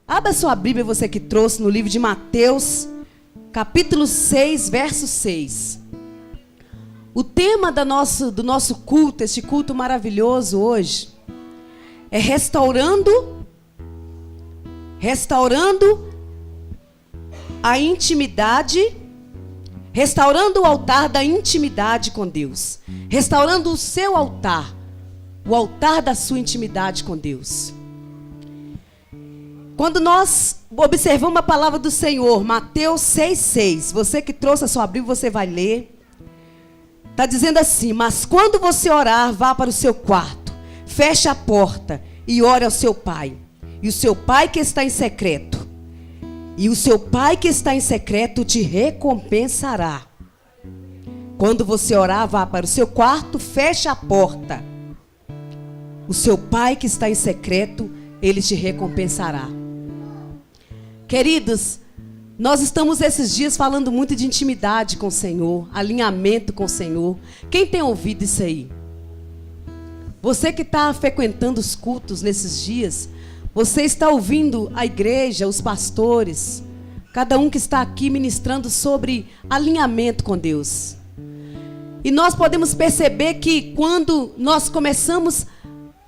Abra sua Bíblia, você que trouxe, no livro de Mateus, capítulo 6, verso 6. O tema do nosso culto, este culto maravilhoso hoje, é restaurando a intimidade, restaurando o altar da intimidade com Deus. Restaurando o seu altar, o altar da sua intimidade com Deus. Quando nós observamos a palavra do Senhor, Mateus 6,6, você que trouxe a sua Bíblia, você vai ler. Está dizendo assim: mas quando você orar, vá para o seu quarto, feche a porta e ore ao seu pai. E o seu pai que está em secreto, te recompensará. Quando você orar, vá para o seu quarto, feche a porta. O seu pai que está em secreto, ele te recompensará. Queridos, nós estamos esses dias falando muito de intimidade com o Senhor, alinhamento com o Senhor. Quem tem ouvido isso aí? Você que está frequentando os cultos nesses dias, você está ouvindo a igreja, os pastores, cada um que está aqui ministrando sobre alinhamento com Deus. E nós podemos perceber que quando nós começamos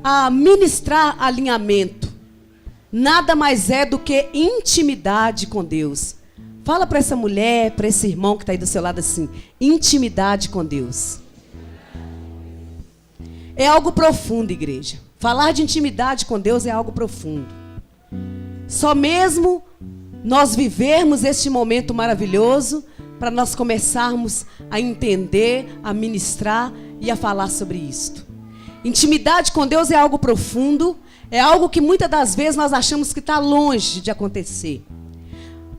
a ministrar alinhamento, nada mais é do que intimidade com Deus. Fala para essa mulher, para esse irmão que está aí do seu lado assim: intimidade com Deus. É algo profundo, igreja. Falar de intimidade com Deus é algo profundo. Só mesmo nós vivermos este momento maravilhoso para nós começarmos a entender, a ministrar e a falar sobre isto. Intimidade com Deus é algo profundo, é algo que muitas das vezes nós achamos que está longe de acontecer.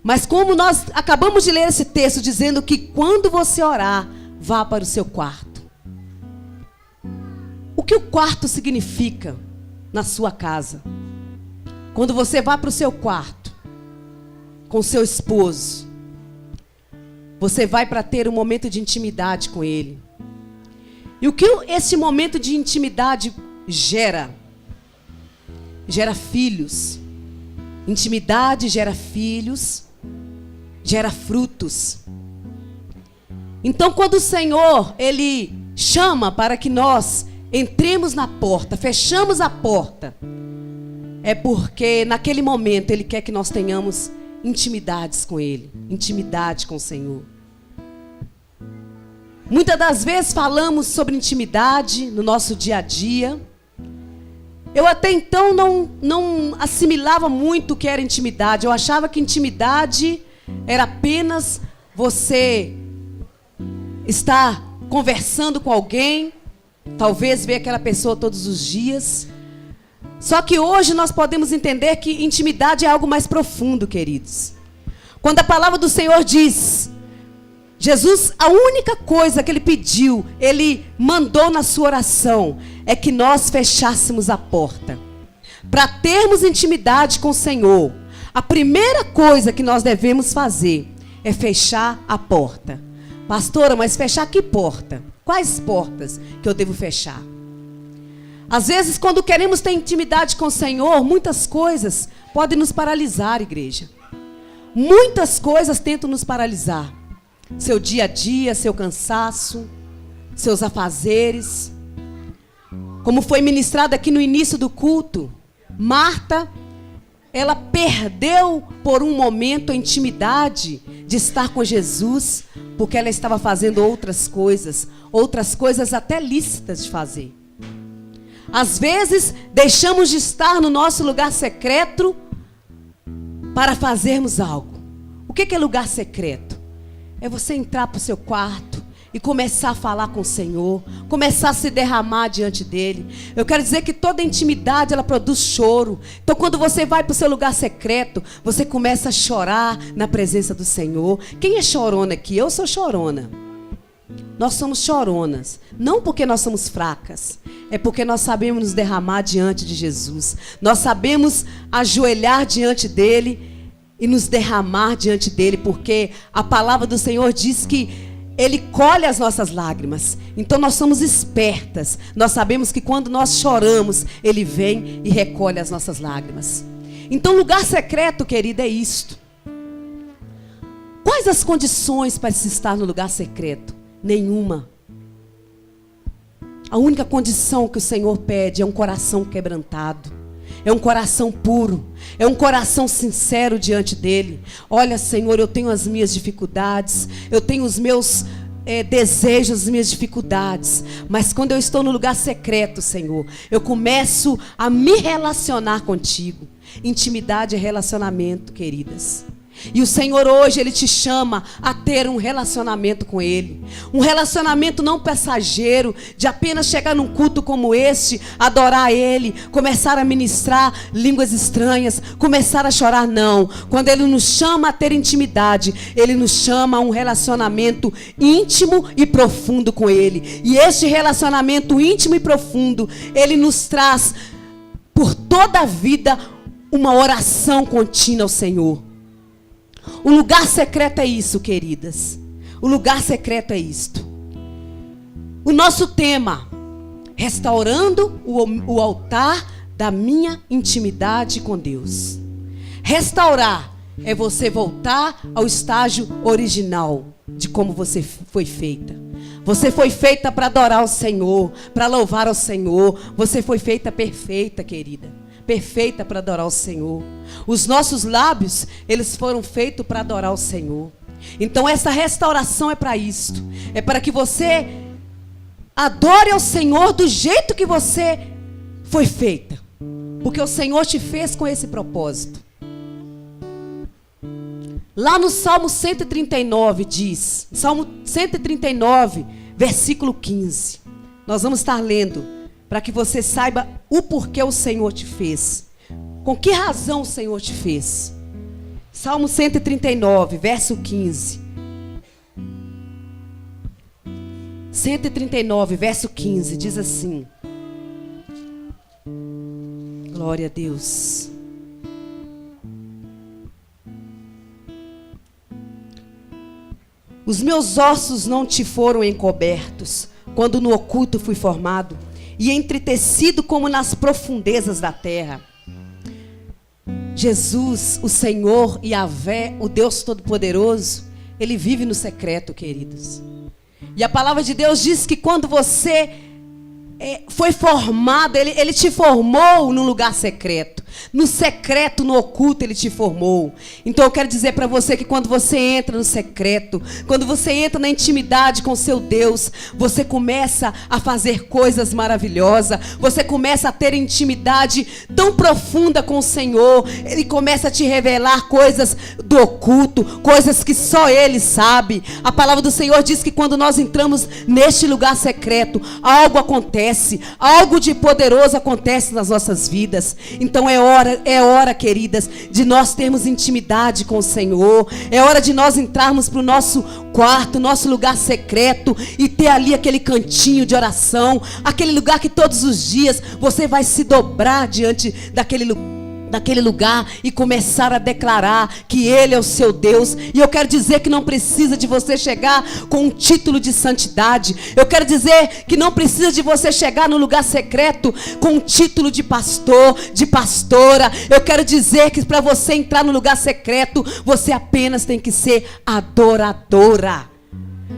Mas como nós acabamos de ler esse texto dizendo que quando você orar, vá para o seu quarto. O que o quarto significa na sua casa? Quando você vai para o seu quarto com seu esposo, você vai para ter um momento de intimidade com ele. E o que esse momento de intimidade gera? Gera filhos. Intimidade gera filhos, gera frutos. Então, quando o Senhor, Ele chama para que nós entremos na porta, fechamos a porta, é porque naquele momento Ele quer que nós tenhamos intimidades com Ele, intimidade com o Senhor. Muitas das vezes falamos sobre intimidade no nosso dia a dia. Eu até então não assimilava muito o que era intimidade. Eu achava que intimidade era apenas você estar conversando com alguém, talvez ver aquela pessoa todos os dias. Só que hoje nós podemos entender que intimidade é algo mais profundo, queridos. Quando a palavra do Senhor diz, Jesus, a única coisa que Ele pediu, Ele mandou na sua oração, é que nós fechássemos a porta. Para termos intimidade com o Senhor, a primeira coisa que nós devemos fazer é fechar a porta. Pastora, mas fechar que porta? Quais portas que eu devo fechar? Às vezes, quando queremos ter intimidade com o Senhor, muitas coisas podem nos paralisar, igreja. Muitas coisas tentam nos paralisar. Seu dia a dia, seu cansaço, seus afazeres. Como foi ministrado aqui no início do culto, Marta, ela perdeu por um momento a intimidade de estar com Jesus, porque ela estava fazendo outras coisas até lícitas de fazer. Às vezes, deixamos de estar no nosso lugar secreto para fazermos algo. O que é lugar secreto? É você entrar para o seu quarto e começar a falar com o Senhor, começar a se derramar diante dEle. Eu quero dizer que toda intimidade, ela produz choro. Então, quando você vai para o seu lugar secreto, você começa a chorar na presença do Senhor. Quem é chorona aqui? Eu sou chorona. Nós somos choronas, não porque nós somos fracas, é porque nós sabemos nos derramar diante de Jesus. Nós sabemos ajoelhar diante dEle e nos derramar diante dEle, porque a palavra do Senhor diz que Ele colhe as nossas lágrimas. Então nós somos espertas, nós sabemos que quando nós choramos, Ele vem e recolhe as nossas lágrimas. Então, lugar secreto, querida, é isto. Quais as condições para se estar no lugar secreto? Nenhuma. A única condição que o Senhor pede é um coração quebrantado. É um coração puro. É um coração sincero diante dele. Olha, Senhor, eu tenho as minhas dificuldades. Eu tenho os meus desejos, as minhas dificuldades. Mas quando eu estou no lugar secreto, Senhor, eu começo a me relacionar contigo. Intimidade é relacionamento, queridas. E o Senhor hoje, Ele te chama a ter um relacionamento com Ele. Um relacionamento não passageiro, de apenas chegar num culto como este, adorar Ele, começar a ministrar línguas estranhas, começar a chorar, não. Quando Ele nos chama a ter intimidade, Ele nos chama a um relacionamento íntimo e profundo com Ele. E este relacionamento íntimo e profundo, Ele nos traz por toda a vida uma oração contínua ao Senhor. O lugar secreto é isso, queridas. O lugar secreto é isto. O nosso tema, restaurando o altar da minha intimidade com Deus. Restaurar é você voltar ao estágio original de como você foi feita. Você foi feita para adorar o Senhor, para louvar ao Senhor. Você foi feita perfeita, querida. Perfeita para adorar o Senhor. Os nossos lábios, eles foram feitos para adorar o Senhor. Então essa restauração é para isto. É para que você adore ao Senhor do jeito que você foi feita. Porque o Senhor te fez com esse propósito. Lá no Salmo 139 diz, Salmo 139, versículo 15. Nós vamos estar lendo, para que você saiba o porquê o Senhor te fez. Com que razão o Senhor te fez? Salmo 139, verso 15. 139, verso 15, diz assim. Glória a Deus. Os meus ossos não te foram encobertos, quando no oculto fui formado, e entretecido como nas profundezas da terra. Jesus, o Senhor Yahvé, o Deus Todo-Poderoso, Ele vive no secreto, queridos. E a palavra de Deus diz que quando você foi formado, ele te formou no lugar secreto. No secreto, no oculto, Ele te formou. Então eu quero dizer para você que quando você entra no secreto, quando você entra na intimidade com seu Deus, você começa a fazer coisas maravilhosas. Você começa a ter intimidade tão profunda com o Senhor. Ele começa a te revelar coisas do oculto, coisas que só Ele sabe. A palavra do Senhor diz que quando nós entramos neste lugar secreto, algo acontece, algo de poderoso acontece nas nossas vidas. Então é hora, queridas, de nós termos intimidade com o Senhor. É hora de nós entrarmos para o nosso quarto, nosso lugar secreto, e ter ali aquele cantinho de oração, aquele lugar que todos os dias você vai se dobrar diante daquele lugar e começar a declarar que Ele é o seu Deus. E eu quero dizer que não precisa de você chegar com um título de santidade. Eu quero dizer que não precisa de você chegar no lugar secreto com um título de pastor, de pastora. Eu quero dizer que para você entrar no lugar secreto, você apenas tem que ser adoradora.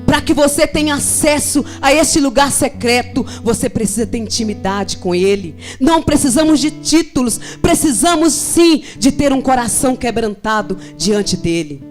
Para que você tenha acesso a esse lugar secreto, você precisa ter intimidade com Ele. Não precisamos de títulos, precisamos sim de ter um coração quebrantado diante dEle.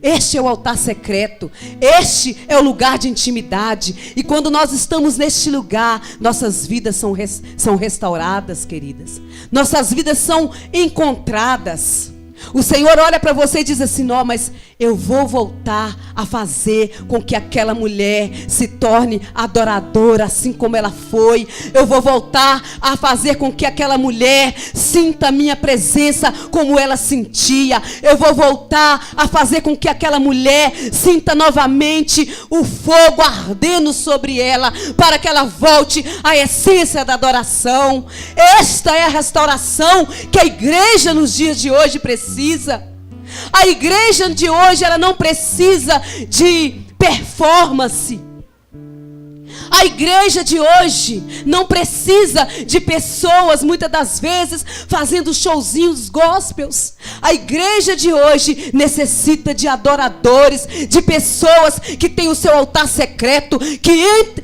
Este é o altar secreto, este é o lugar de intimidade. E quando nós estamos neste lugar, nossas vidas são restauradas, queridas. Nossas vidas são encontradas. O Senhor olha para você e diz assim: não, mas eu vou voltar a fazer com que aquela mulher se torne adoradora assim como ela foi. Eu vou voltar a fazer com que aquela mulher sinta a minha presença como ela sentia. Eu vou voltar a fazer com que aquela mulher sinta novamente o fogo ardendo sobre ela, para que ela volte à essência da adoração. Esta é a restauração que a igreja nos dias de hoje precisa. A igreja de hoje, ela não precisa de performance. A igreja de hoje não precisa de pessoas, muitas das vezes, fazendo showzinhos gospels. A igreja de hoje necessita de adoradores, de pessoas que têm o seu altar secreto, que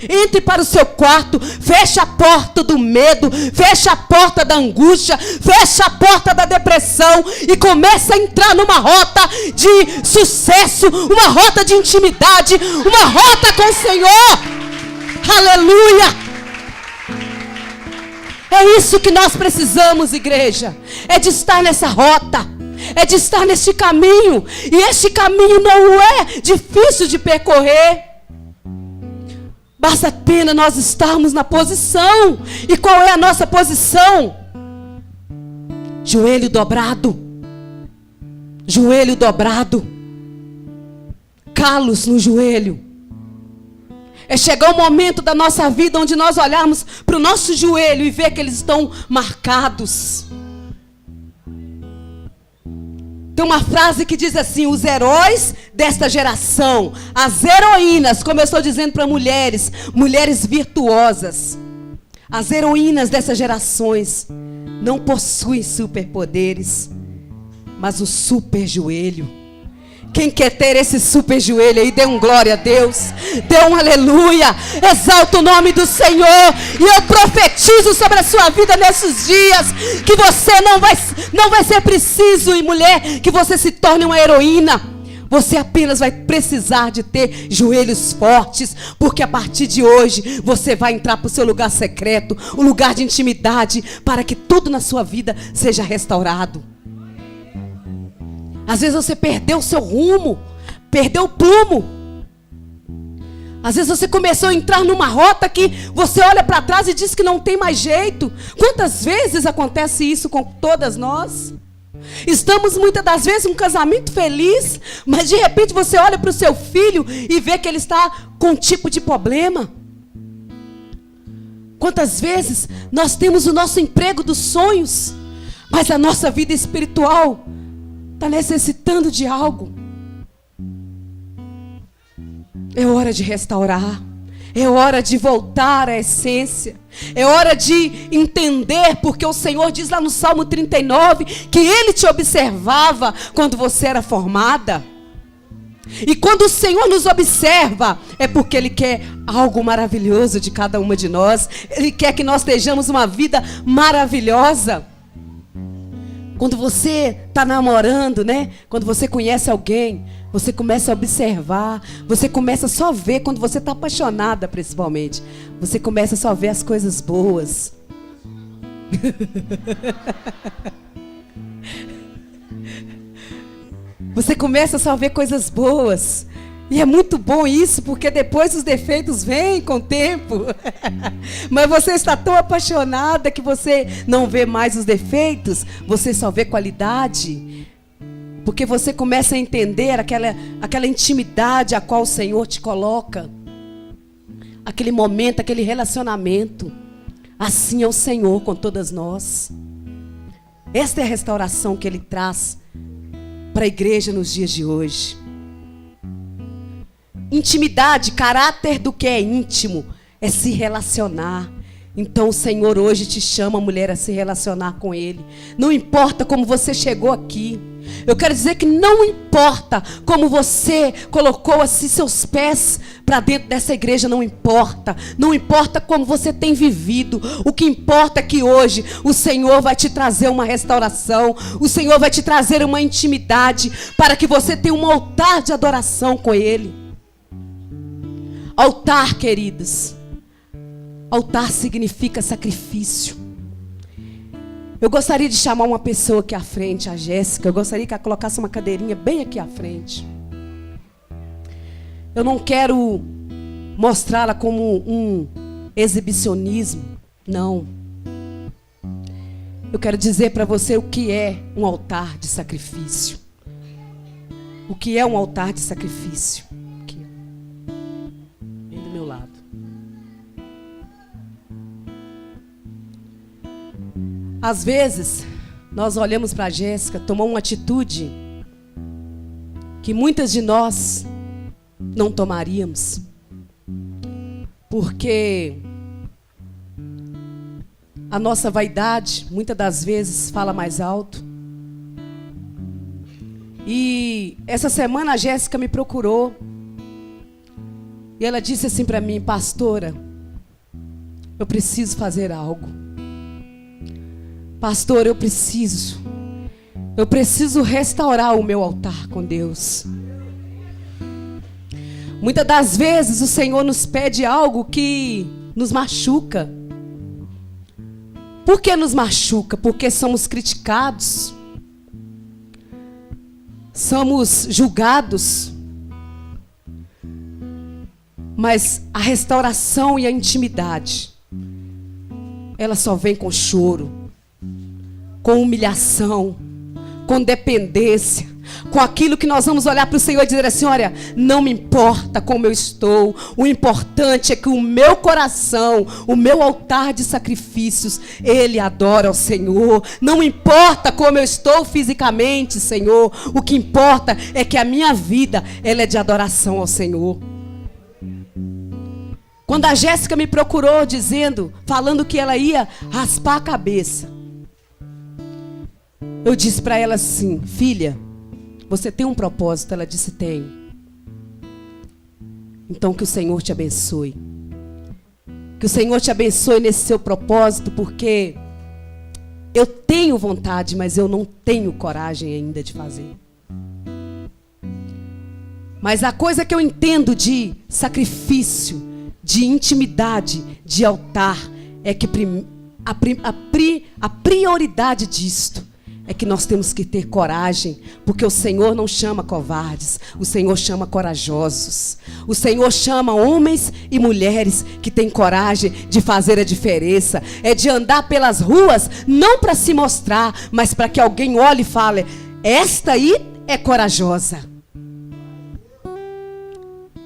entre para o seu quarto, feche a porta do medo, feche a porta da angústia, feche a porta da depressão e comece a entrar numa rota de sucesso, uma rota de intimidade, uma rota com o Senhor. Aleluia! É isso que nós precisamos, igreja. É de estar nessa rota. É de estar neste caminho. E este caminho não é difícil de percorrer. Basta apenas nós estarmos na posição. E qual é a nossa posição? Joelho dobrado. Joelho dobrado. Calos no joelho. É chegar o momento da nossa vida onde nós olharmos para o nosso joelho e ver que eles estão marcados. Tem uma frase que diz assim: os heróis desta geração, as heroínas, como eu estou dizendo para mulheres, mulheres virtuosas, as heroínas dessas gerações não possuem superpoderes, mas o super joelho. Quem quer ter esse super joelho aí, dê um glória a Deus, dê um aleluia, exalta o nome do Senhor. E eu profetizo sobre a sua vida nesses dias, que você não vai ser preciso, e mulher, que você se torne uma heroína. Você apenas vai precisar de ter joelhos fortes, porque a partir de hoje você vai entrar para o seu lugar secreto, um lugar de intimidade, para que tudo na sua vida seja restaurado. Às vezes você perdeu o seu rumo, perdeu o prumo. Às vezes você começou a entrar numa rota que você olha para trás e diz que não tem mais jeito. Quantas vezes acontece isso com todas nós? Estamos muitas das vezes em um casamento feliz, mas de repente você olha para o seu filho e vê que ele está com um tipo de problema. Quantas vezes nós temos o nosso emprego dos sonhos, mas a nossa vida espiritual está necessitando de algo. É hora de restaurar. É hora de voltar à essência. É hora de entender, porque o Senhor diz lá no Salmo 39 que Ele te observava quando você era formada. E quando o Senhor nos observa, é porque Ele quer algo maravilhoso de cada uma de nós. Ele quer que nós estejamos uma vida maravilhosa. Quando você está namorando, né? Quando você conhece alguém, você começa a observar. Você começa só a ver, quando você está apaixonada principalmente, você começa só a ver as coisas boas. Você começa só a ver coisas boas. E é muito bom isso, porque depois os defeitos vêm com o tempo. Mas você está tão apaixonada que você não vê mais os defeitos, você só vê qualidade. Porque você começa a entender aquela intimidade a qual o Senhor te coloca. Aquele momento, aquele relacionamento. Assim é o Senhor com todas nós. Esta é a restauração que Ele traz para a igreja nos dias de hoje. Intimidade, caráter do que é íntimo, é se relacionar. Então o Senhor hoje te chama, mulher, a se relacionar com Ele. Não importa como você chegou aqui. Eu quero dizer que não importa como você colocou assim seus pés para dentro dessa igreja, não importa. Não importa como você tem vivido. O que importa é que hoje o Senhor vai te trazer uma restauração. O Senhor vai te trazer uma intimidade para que você tenha um altar de adoração com Ele. Altar, queridos. Altar significa sacrifício. Eu gostaria de chamar uma pessoa aqui à frente, a Jéssica. Eu gostaria que ela colocasse uma cadeirinha bem aqui à frente. Eu não quero mostrá-la como um exibicionismo. Não. Eu quero dizer para você o que é um altar de sacrifício. O que é um altar de sacrifício? Às vezes, nós olhamos para a Jéssica, tomou uma atitude que muitas de nós não tomaríamos. porque a nossa vaidade, muitas das vezes, fala mais alto. E essa semana a Jéssica me procurou. E ela disse assim para mim: pastora, eu preciso fazer algo. Pastor, eu preciso restaurar o meu altar com Deus. Muitas das vezes o Senhor nos pede algo que nos machuca. Por que nos machuca? Porque somos criticados, somos julgados. Mas a restauração e a intimidade, ela só vem com choro, com humilhação, com dependência, com aquilo que nós vamos olhar para o Senhor e dizer assim: olha, não me importa como eu estou, o importante é que o meu coração, o meu altar de sacrifícios, ele adora ao Senhor. Não importa como eu estou fisicamente, Senhor, o que importa é que a minha vida, ela é de adoração ao Senhor. Quando a Jéssica me procurou falando que ela ia raspar a cabeça, eu disse para ela assim: filha, você tem um propósito? Ela disse: tenho. Então que o Senhor te abençoe. Que o Senhor te abençoe nesse seu propósito, porque eu tenho vontade, mas eu não tenho coragem ainda de fazer. Mas a coisa que eu entendo de sacrifício, de intimidade, de altar, é que a prioridade disto é que nós temos que ter coragem, porque o Senhor não chama covardes, o Senhor chama corajosos. O Senhor chama homens e mulheres que têm coragem de fazer a diferença. É de andar pelas ruas, não para se mostrar, mas para que alguém olhe e fale: esta aí é corajosa.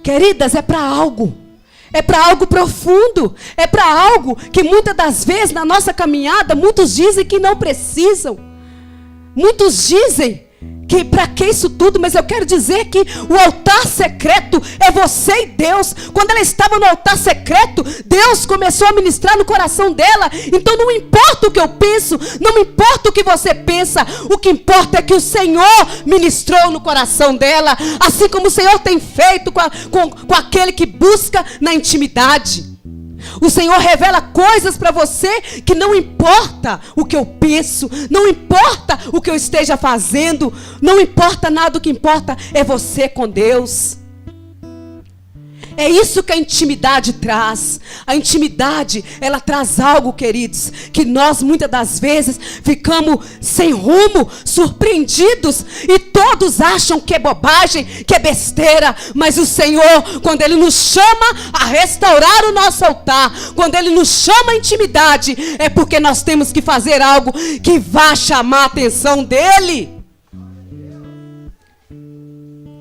Queridas, é para algo. É para algo profundo. É para algo que muitas das vezes na nossa caminhada, muitos dizem que não precisam. Muitos dizem que para que isso tudo? Mas eu quero dizer que o altar secreto é você e Deus. Quando ela estava no altar secreto, Deus começou a ministrar no coração dela. Então não importa o que eu penso, não importa o que você pensa, o que importa é que o Senhor ministrou no coração dela, assim como o Senhor tem feito com aquele que busca na intimidade. O Senhor revela coisas para você que não importa o que eu penso, não importa o que eu esteja fazendo, não importa nada, o que importa é você com Deus. É isso que a intimidade traz. A intimidade, ela traz algo, queridos, que nós muitas das vezes ficamos sem rumo, surpreendidos, e todos acham que é bobagem, que é besteira. Mas o Senhor, quando Ele nos chama a restaurar o nosso altar, quando Ele nos chama a intimidade, é porque nós temos que fazer algo que vá chamar a atenção dEle.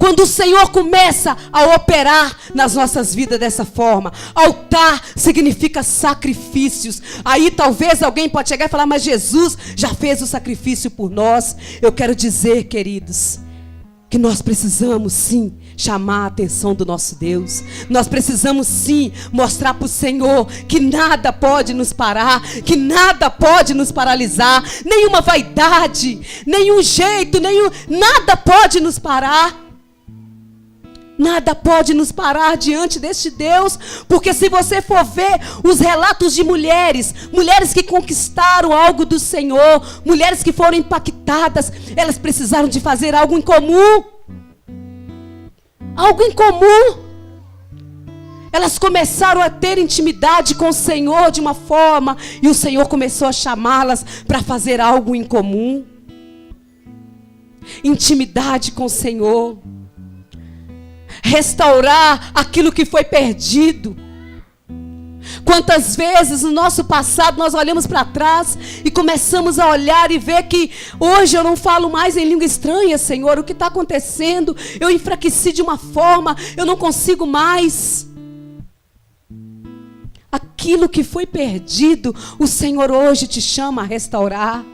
Quando o Senhor começa a operar nas nossas vidas dessa forma, altar significa sacrifícios. Aí talvez alguém pode chegar e falar: mas Jesus já fez o sacrifício por nós. Eu quero dizer, queridos, que nós precisamos sim chamar a atenção do nosso Deus. Nós precisamos sim mostrar para o Senhor que nada pode nos parar, que nada pode nos paralisar, nenhuma vaidade, nenhum jeito, nada pode nos parar. Nada pode nos parar diante deste Deus, porque se você for ver os relatos de mulheres que conquistaram algo do Senhor, mulheres que foram impactadas, elas precisaram de fazer algo em comum. Algo em comum. Elas começaram a ter intimidade com o Senhor de uma forma, e o Senhor começou a chamá-las para fazer algo em comum. Intimidade com o Senhor. Restaurar aquilo que foi perdido. Quantas vezes no nosso passado nós olhamos para trás e começamos a olhar e ver que hoje eu não falo mais em língua estranha, Senhor, o que está acontecendo? Eu enfraqueci de uma forma, eu não consigo mais. Aquilo que foi perdido, o Senhor hoje te chama a restaurar.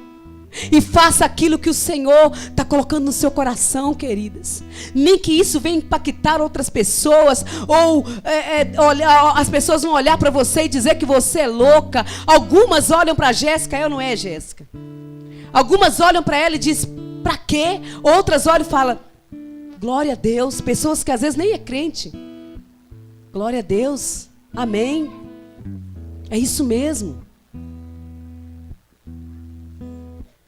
E faça aquilo que o Senhor está colocando no seu coração, queridas. Nem que isso venha impactar outras pessoas. Ou as pessoas vão olhar para você e dizer que você é louca. Algumas olham para a Jéssica, eu não é Jéssica. Algumas olham para ela e dizem, para quê? Outras olham e falam, glória a Deus. Pessoas que às vezes nem é crente. Glória a Deus. Amém. É isso mesmo.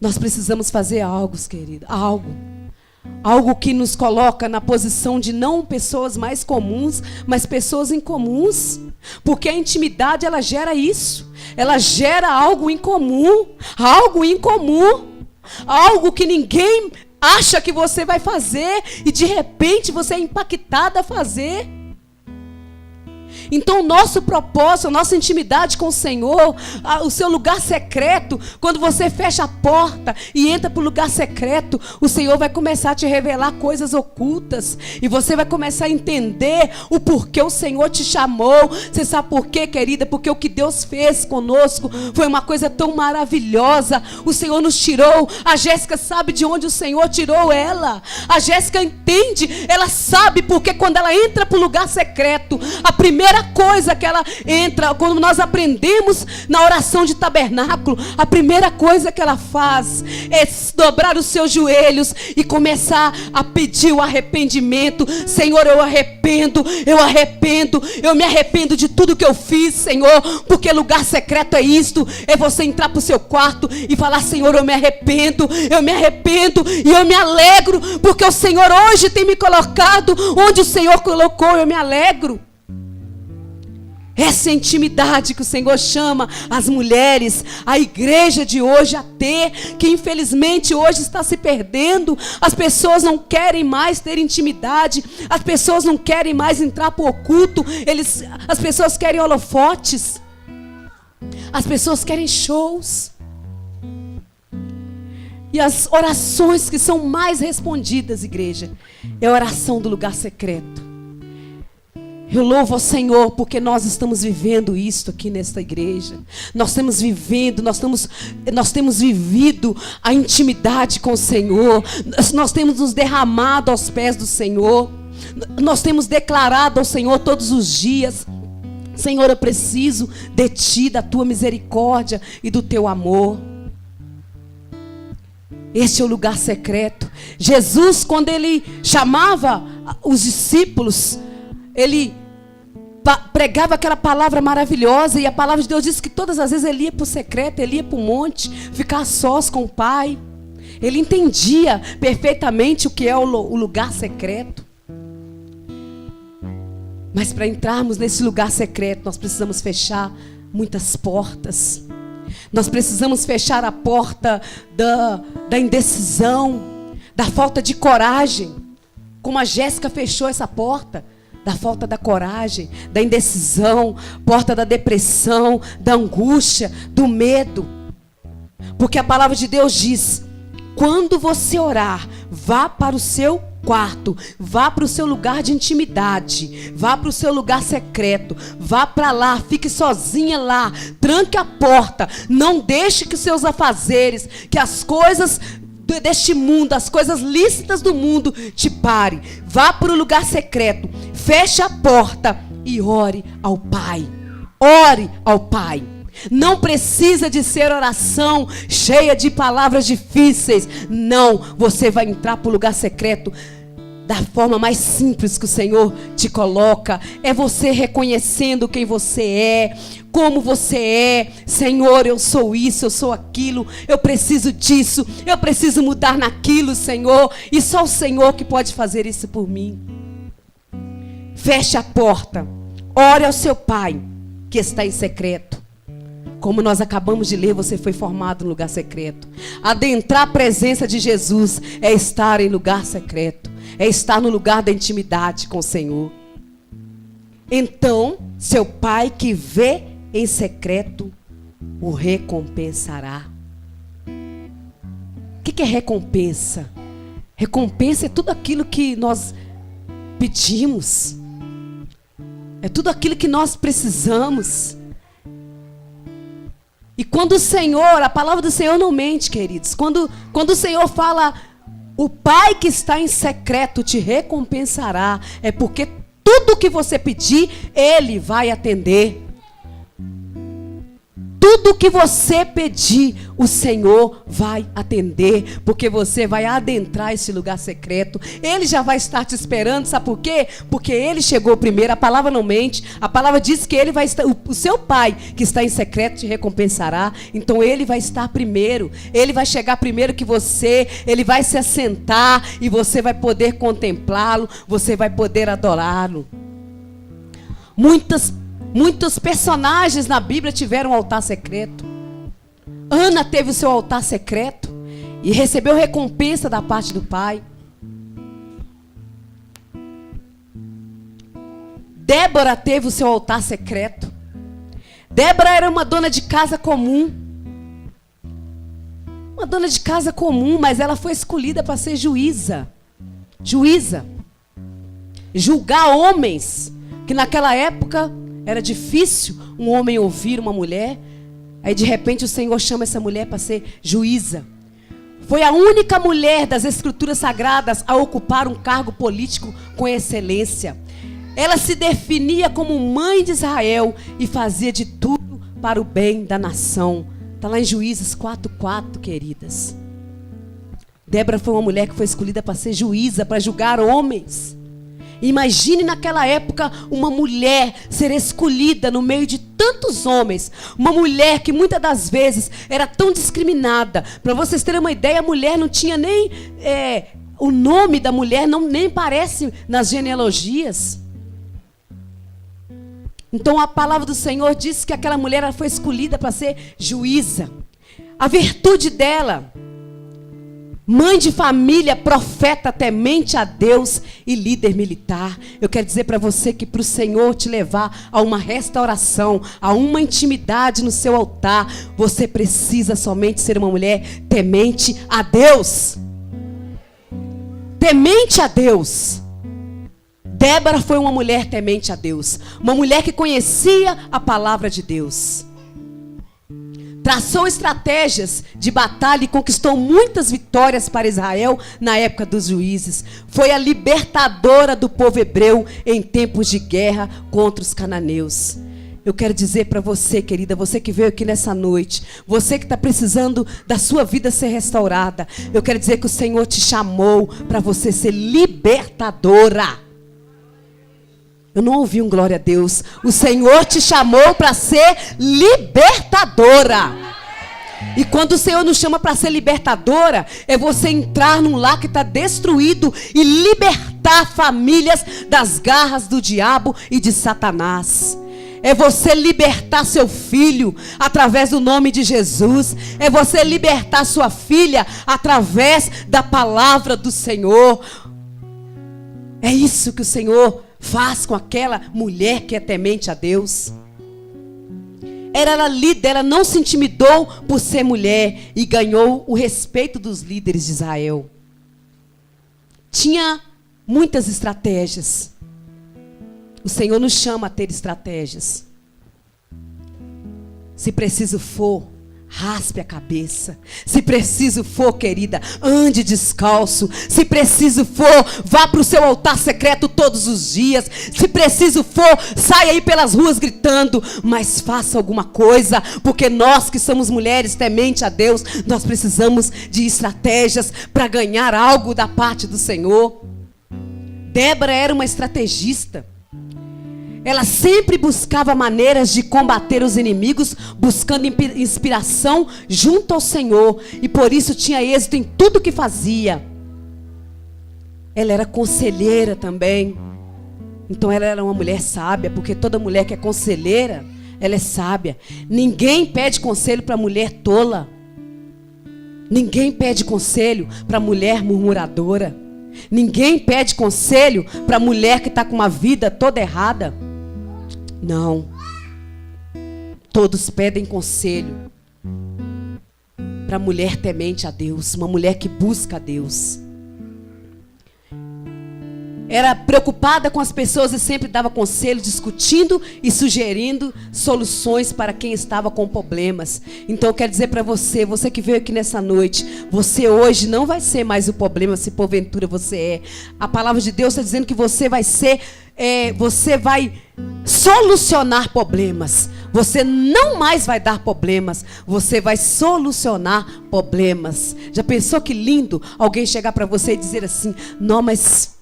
Nós precisamos fazer algo, querido. Algo que nos coloca na posição de não pessoas mais comuns, mas pessoas incomuns. Porque a intimidade, ela gera isso. Ela gera algo incomum. Algo incomum. Algo que ninguém acha que você vai fazer. E de repente você é impactado a fazer. Então o nosso propósito, a nossa intimidade com o Senhor, o seu lugar secreto, quando você fecha a porta e entra para o lugar secreto, o Senhor vai começar a te revelar coisas ocultas. E você vai começar a entender o porquê o Senhor te chamou. Você sabe por quê, querida? Porque o que Deus fez conosco foi uma coisa tão maravilhosa. O Senhor nos tirou. A Jéssica sabe de onde o Senhor tirou ela. A Jéssica entende, ela sabe porque quando ela entra para o lugar secreto, a primeira coisa que ela entra, quando nós aprendemos na oração de tabernáculo, a primeira coisa que ela faz é dobrar os seus joelhos e começar a pedir o arrependimento. Senhor, eu me arrependo de tudo que eu fiz, Senhor, porque lugar secreto é isto, é você entrar para o seu quarto e falar, Senhor, eu me arrependo e eu me alegro, porque o Senhor hoje tem me colocado onde o Senhor colocou, eu me alegro. Essa é a intimidade que o Senhor chama as mulheres, a igreja de hoje a ter, que infelizmente hoje está se perdendo. As pessoas não querem mais ter intimidade, as pessoas não querem mais entrar para o oculto, as pessoas querem holofotes, as pessoas querem shows. E as orações que são mais respondidas, igreja, é a oração do lugar secreto. Eu louvo ao Senhor porque nós estamos vivendo isto aqui nesta igreja. Nós temos vivido a intimidade com o Senhor. Nós temos nos derramado aos pés do Senhor. Nós temos declarado ao Senhor todos os dias, Senhor, eu preciso de Ti, da Tua misericórdia e do Teu amor. Este é o lugar secreto. Jesus, quando Ele chamava os discípulos, Ele pregava aquela palavra maravilhosa. E a palavra de Deus diz que todas as vezes Ele ia para o secreto, Ele ia para o monte, ficar a sós com o Pai. Ele entendia perfeitamente o que é o lugar secreto. Mas para entrarmos nesse lugar secreto, nós precisamos fechar muitas portas. Nós precisamos fechar a porta da indecisão, da falta de coragem. Como a Jéssica fechou essa porta. Da falta da coragem, da indecisão, porta da depressão, da angústia, do medo. Porque a palavra de Deus diz, quando você orar, vá para o seu quarto, vá para o seu lugar de intimidade, vá para o seu lugar secreto, vá para lá, fique sozinha lá, tranque a porta, não deixe que seus afazeres, que as coisas deste mundo, as coisas lícitas do mundo te parem. Vá para o lugar secreto, feche a porta e ore ao Pai. Ore ao Pai. Não precisa de ser oração cheia de palavras difíceis. Não, você vai entrar para o lugar secreto da forma mais simples que o Senhor te coloca. É você reconhecendo quem você é, como você é. Senhor, eu sou isso, eu sou aquilo, eu preciso disso, eu preciso mudar naquilo, Senhor. E só o Senhor que pode fazer isso por mim. Feche a porta, ore ao seu Pai que está em secreto. Como nós acabamos de ler, você foi formado no lugar secreto. Adentrar a presença de Jesus é estar em lugar secreto, é estar no lugar da intimidade com o Senhor. Então, seu Pai que vê em secreto o recompensará. O que é recompensa? Recompensa é tudo aquilo que nós pedimos, é tudo aquilo que nós precisamos. E quando o Senhor, a palavra do Senhor não mente, queridos. Quando o Senhor fala, o Pai que está em secreto te recompensará, é porque tudo que você pedir, Ele vai atender. Tudo que você pedir, o Senhor vai atender, porque você vai adentrar esse lugar secreto. Ele já vai estar te esperando, sabe por quê? Porque Ele chegou primeiro, a palavra não mente. A palavra diz que Ele vai estar, o seu Pai que está em secreto te recompensará. Então Ele vai estar primeiro, Ele vai chegar primeiro que você, Ele vai se assentar e você vai poder contemplá-lo, você vai poder adorá-lo. Muitos personagens na Bíblia tiveram um altar secreto. Ana teve o seu altar secreto e recebeu recompensa da parte do Pai. Débora teve o seu altar secreto. Débora era uma dona de casa comum. Uma dona de casa comum, mas ela foi escolhida para ser juíza. Juíza. Julgar homens, que naquela época era difícil um homem ouvir uma mulher. Aí de repente o Senhor chama essa mulher para ser juíza. Foi a única mulher das Escrituras Sagradas a ocupar um cargo político com excelência. Ela se definia como mãe de Israel e fazia de tudo para o bem da nação. Está lá em Juízes 4:4, queridas. Débora foi uma mulher que foi escolhida para ser juíza, para julgar homens. Imagine naquela época uma mulher ser escolhida no meio de tantos homens. Uma mulher que muitas das vezes era tão discriminada. Para vocês terem uma ideia, a mulher não tinha nem... o nome da mulher nem aparece nas genealogias. Então a palavra do Senhor diz que aquela mulher ela foi escolhida para ser juíza. A virtude dela... Mãe de família, profeta, temente a Deus e líder militar. Eu quero dizer para você que para o Senhor te levar a uma restauração, a uma intimidade no seu altar, você precisa somente ser uma mulher temente a Deus. Temente a Deus. Débora foi uma mulher temente a Deus. Uma mulher que conhecia a palavra de Deus. Traçou estratégias de batalha e conquistou muitas vitórias para Israel na época dos juízes. Foi a libertadora do povo hebreu em tempos de guerra contra os cananeus. Eu quero dizer para você, querida, você que veio aqui nessa noite, você que está precisando da sua vida ser restaurada, eu quero dizer que o Senhor te chamou para você ser libertadora. Eu não ouvi um glória a Deus. O Senhor te chamou para ser libertadora. E quando o Senhor nos chama para ser libertadora, é você entrar num lar que está destruído e libertar famílias das garras do diabo e de Satanás. É você libertar seu filho através do nome de Jesus. É você libertar sua filha através da palavra do Senhor. É isso que o Senhor faz com aquela mulher que é temente a Deus. Era líder, ela não se intimidou por ser mulher e ganhou o respeito dos líderes de Israel. Tinha muitas estratégias. O Senhor nos chama a ter estratégias. Se preciso for, raspe a cabeça. Se preciso for, querida, ande descalço. Se preciso for, vá para o seu altar secreto todos os dias. Se preciso for, saia aí pelas ruas gritando. Mas faça alguma coisa, porque nós que somos mulheres temente a Deus, nós precisamos de estratégias para ganhar algo da parte do Senhor. Débora era uma estrategista. Ela sempre buscava maneiras de combater os inimigos, buscando inspiração junto ao Senhor. E por isso tinha êxito em tudo que fazia. Ela era conselheira também. Então ela era uma mulher sábia, porque toda mulher que é conselheira, ela é sábia. Ninguém pede conselho para mulher tola. Ninguém pede conselho para mulher murmuradora. Ninguém pede conselho para mulher que está com uma vida toda errada. Não. Todos pedem conselho para mulher temente a Deus, uma mulher que busca a Deus. era preocupada com as pessoas e sempre dava conselho, discutindo e sugerindo soluções para quem estava com problemas. Então eu quero dizer para você, você que veio aqui nessa noite, você hoje não vai ser mais o problema, se porventura você é. A palavra de Deus está dizendo que você vai ser, você vai solucionar problemas. Você não mais vai dar problemas, você vai solucionar problemas. Já pensou que lindo alguém chegar para você e dizer assim: não, mas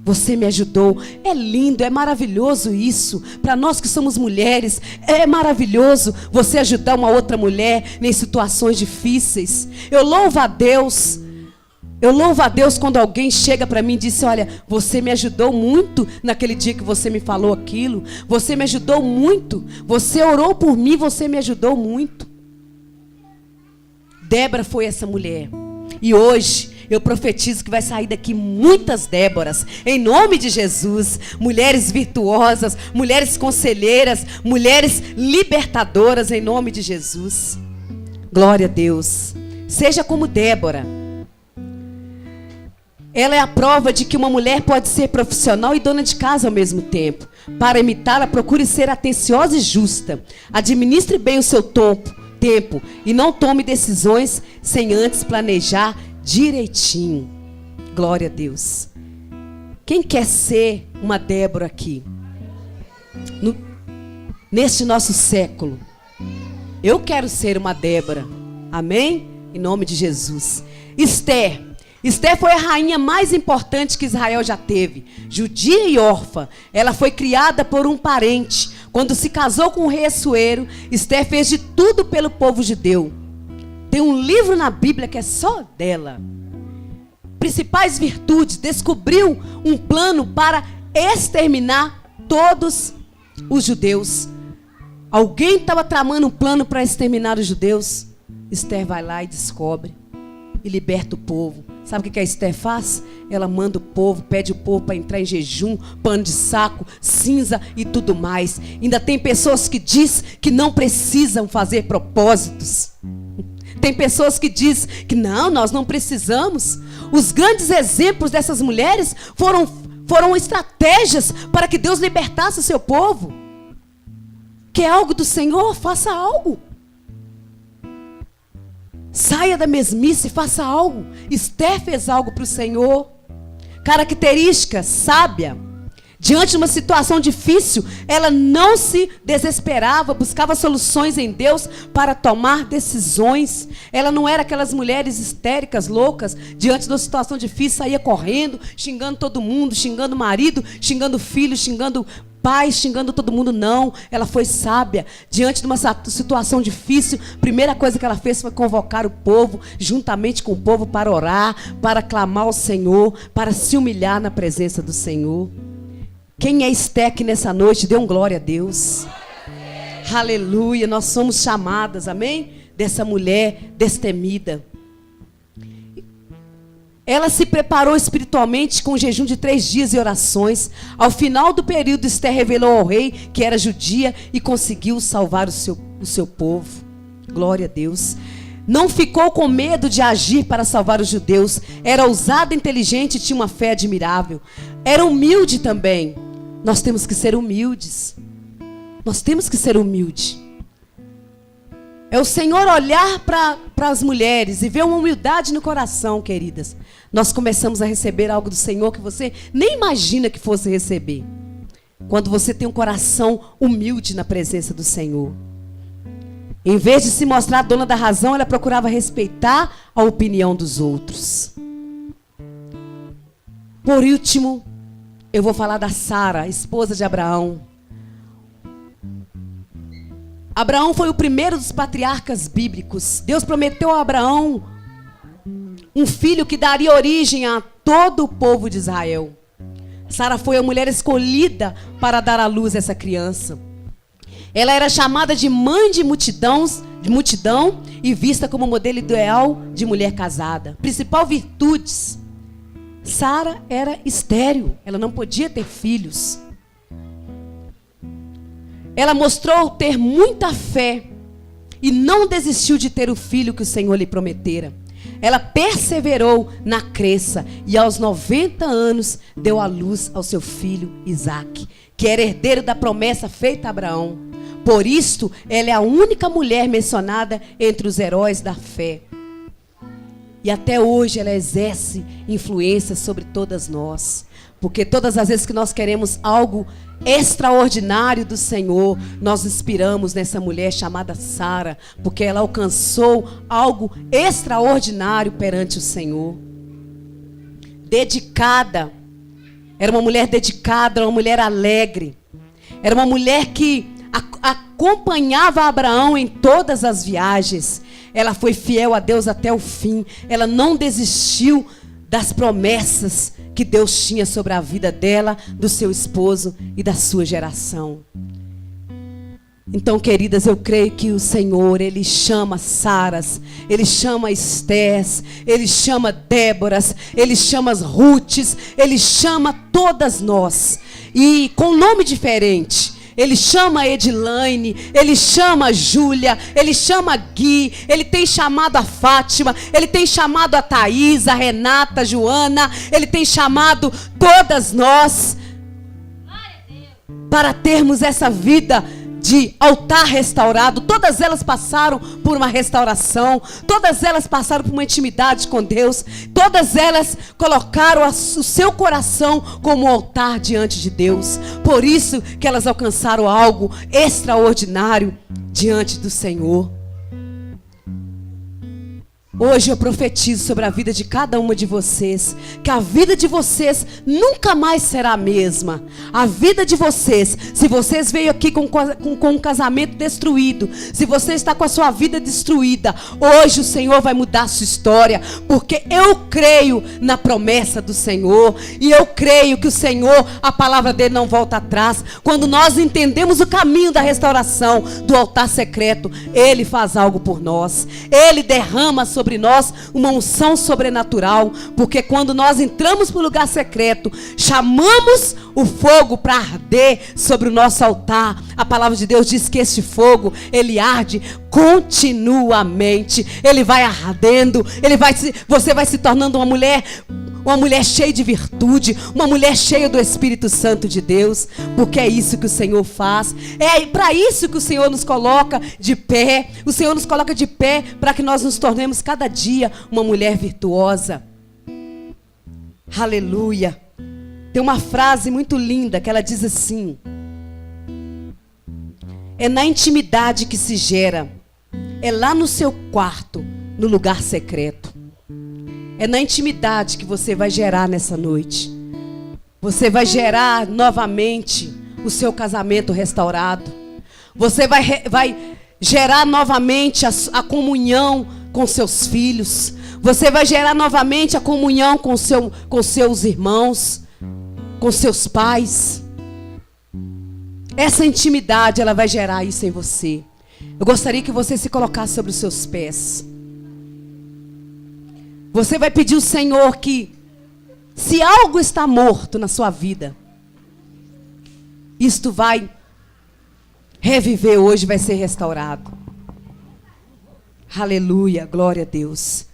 você me ajudou. É lindo, é maravilhoso isso. Para nós que somos mulheres, é maravilhoso você ajudar uma outra mulher em situações difíceis. Eu louvo a Deus. Eu louvo a Deus quando alguém chega para mim e diz: olha, você me ajudou muito naquele dia que você me falou aquilo. Você me ajudou muito. Você orou por mim, você me ajudou muito. Débora foi essa mulher. E hoje eu profetizo que vai sair daqui muitas Déboras, em nome de Jesus. Mulheres virtuosas, mulheres conselheiras, mulheres libertadoras, em nome de Jesus. Glória a Deus. Seja como Débora. Ela é a prova de que uma mulher pode ser profissional e dona de casa ao mesmo tempo. Para imitá-la, procure ser atenciosa e justa. Administre bem o seu tempo e não tome decisões sem antes planejar direitinho. Glória a Deus. Quem quer ser uma Débora aqui? Neste nosso século. Eu quero ser uma Débora. Amém? Em nome de Jesus. Esther foi a rainha mais importante que Israel já teve. Judia e órfã. Ela foi criada por um parente. Quando se casou com o rei Assuero, Esther fez de tudo pelo povo judeu. Tem um livro na Bíblia que é só dela. Principais virtudes. Descobriu um plano para exterminar todos os judeus. Alguém estava tramando um plano para exterminar os judeus. Esther vai lá e descobre. E liberta o povo. Sabe o que a Esther faz? Ela manda o povo, pede o povo para entrar em jejum, pano de saco, cinza e tudo mais. Ainda tem pessoas que dizem que não precisam fazer propósitos. Tem pessoas que dizem que não, nós não precisamos. Os grandes exemplos dessas mulheres foram estratégias para que Deus libertasse o seu povo. Quer algo do Senhor? Faça algo. Saia da mesmice e faça algo. Esther fez algo para o Senhor. Característica sábia. Diante de uma situação difícil, ela não se desesperava, buscava soluções em Deus para tomar decisões. Ela não era aquelas mulheres histéricas, loucas, diante de uma situação difícil, saía correndo, xingando todo mundo, xingando o marido, xingando o filho, xingando pai, xingando todo mundo. Não, ela foi sábia. Diante de uma situação difícil, a primeira coisa que ela fez foi convocar o povo, juntamente com o povo, para orar, para clamar ao Senhor, para se humilhar na presença do Senhor. Quem é Esther aqui nessa noite? Dê um glória a Deus. Aleluia, nós somos chamadas, amém? Dessa mulher destemida. Ela se preparou espiritualmente com um jejum de 3 dias e orações. Ao final do período, Esther revelou ao rei que era judia e conseguiu salvar o seu povo. Glória a Deus. Não ficou com medo de agir para salvar os judeus. Era ousada, inteligente e tinha uma fé admirável. Era humilde também. Nós temos que ser humildes. Nós temos que ser humildes. É o Senhor olhar para as mulheres e ver uma humildade no coração, queridas. Nós começamos a receber algo do Senhor que você nem imagina que fosse receber. Quando você tem um coração humilde na presença do Senhor. Em vez de se mostrar dona da razão, ela procurava respeitar a opinião dos outros. Por último, eu vou falar da Sara, esposa de Abraão. Abraão foi o primeiro dos patriarcas bíblicos. Deus prometeu a Abraão um filho que daria origem a todo o povo de Israel. Sara foi a mulher escolhida para dar à luz essa criança. Ela era chamada de mãe de multidão e vista como modelo ideal de mulher casada. Principal virtudes. Sara era estéril, ela não podia ter filhos. Ela mostrou ter muita fé e não desistiu de ter o filho que o Senhor lhe prometera. ela perseverou na crença e aos 90 anos deu à luz ao seu filho Isaque, que era herdeiro da promessa feita a Abraão. Por isto, ela é a única mulher mencionada entre os heróis da fé. E até hoje ela exerce influência sobre todas nós. Porque todas as vezes que nós queremos algo extraordinário do Senhor, nós inspiramos nessa mulher chamada Sara, porque ela alcançou algo extraordinário perante o Senhor. Dedicada. Era uma mulher dedicada, uma mulher alegre. Era uma mulher que acompanhava Abraão em todas as viagens. Ela foi fiel a Deus até o fim. Ela não desistiu das promessas que Deus tinha sobre a vida dela, do seu esposo e da sua geração. Então, queridas, eu creio que o Senhor, Ele chama Saras, Ele chama Estés, Ele chama Déboras, Ele chama Rutes, Ele chama todas nós. E com nome diferente. Ele chama a Edilaine, Ele chama a Júlia, Ele chama a Gui, Ele tem chamado a Fátima, Ele tem chamado a Thaís, a Renata, a Joana, Ele tem chamado todas nós para termos essa vida de altar restaurado. Todas elas passaram por uma restauração, todas elas passaram por uma intimidade com Deus, todas elas colocaram o seu coração como altar diante de Deus. Por isso que elas alcançaram algo extraordinário diante do Senhor. Hoje eu profetizo sobre a vida de cada uma de vocês, que a vida de vocês nunca mais será a mesma. A vida de vocês, se vocês veio aqui com um casamento destruído, se você está com a sua vida destruída, hoje o Senhor vai mudar a sua história, porque eu creio na promessa do Senhor, e eu creio que o Senhor, a palavra dele não volta atrás. Quando nós entendemos o caminho da restauração, do altar secreto, Ele faz algo por nós, Ele derrama sobre nós uma unção sobrenatural, porque quando nós entramos para o lugar secreto, chamamos o fogo para arder sobre o nosso altar. A palavra de Deus diz que esse fogo, ele arde continuamente, ele vai ardendo, você vai se tornando uma mulher cheia de virtude, uma mulher cheia do Espírito Santo de Deus, porque é isso que o Senhor faz, é para isso que o Senhor nos coloca de pé. O Senhor nos coloca de pé para que nós nos tornemos cada dia uma mulher virtuosa. Aleluia. Tem uma frase muito linda que ela diz assim: é na intimidade que se gera, é lá no seu quarto, no lugar secreto. É na intimidade que você vai gerar nessa noite. Você vai gerar novamente o seu casamento restaurado. Você vai gerar novamente a comunhão com seus filhos. Você vai gerar novamente a comunhão com seus irmãos, com seus pais. Essa intimidade, ela vai gerar isso em você. Eu gostaria que você se colocasse sobre os seus pés. Você vai pedir ao Senhor que, se algo está morto na sua vida, isto vai reviver hoje, vai ser restaurado. Aleluia, glória a Deus.